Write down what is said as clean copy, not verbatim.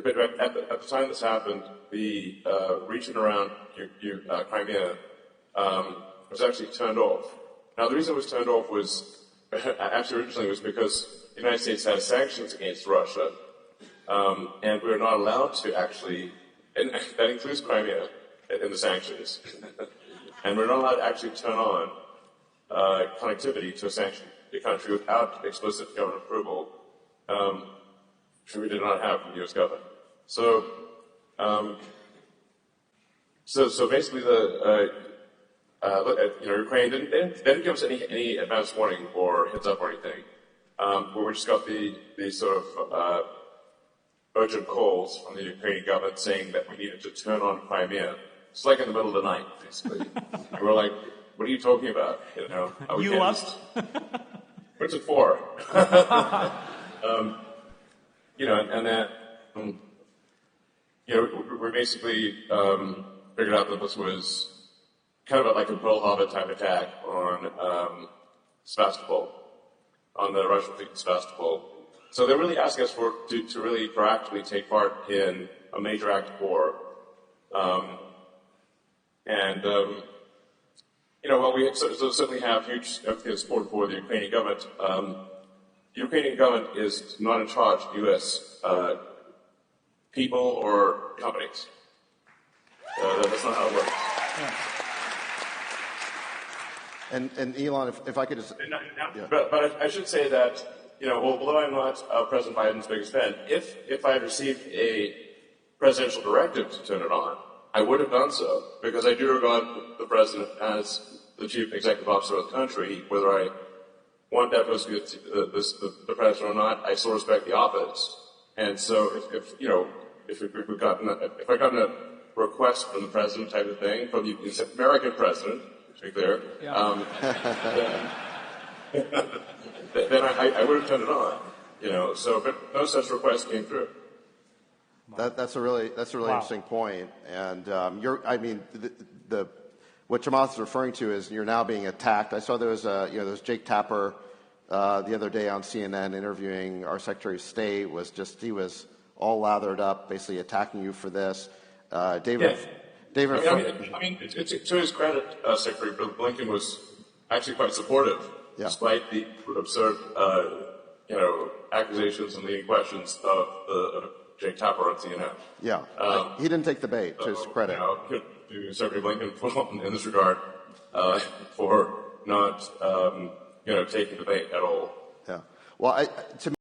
but at the time this happened, the region around Crimea was actually turned off. Now, the reason it was turned off was, actually originally, was because the United States had sanctions against Russia, and we were not allowed to actually, and that includes Crimea in the sanctions, and we're not allowed to actually turn on connectivity to a sanctioned country without explicit government approval, which we did not have from the U.S. government. So basically, Ukraine didn't give us any advance warning or heads up or anything. But we just got the sort of urgent calls from the Ukrainian government saying that we needed to turn on Crimea. It's like in the middle of the night, basically. And we're like, "What are you talking about? You lost." What's it for? We basically figured out that this was kind of like a Pearl Harbor type attack on Sebastopol, on the Russian fleet in Sebastopol. So they're really asking us to really proactively take part in a major act of war. While we certainly have huge support for the Ukrainian government, the Ukrainian government is not in charge of U.S. People or companies. That's not how it works. Yeah. And Elon, if I could just... But I should say that, although I'm not President Biden's biggest fan, if I had received a presidential directive to turn it on, I would have done so, because I do regard the president as the chief executive officer of the country. Whether I want that person to be the president or not, I still respect the office. And so if I gotten a request from the president type of thing, from the American president, to be clear, then I would have turned it on. But no such request came through. That's a really interesting point. And what Chamath is referring to is you're now being attacked. I saw there was Jake Tapper the other day on CNN interviewing our Secretary of State. He was all lathered up, basically attacking you for this. David. To his credit, Secretary Blinken was actually quite supportive, despite the absurd, accusations and leading questions of Jake Tapper on CNN. Yeah, he didn't take the bait, to his credit. To Secretary Blinken in this regard for not, taking the bait at all. Yeah. Well, to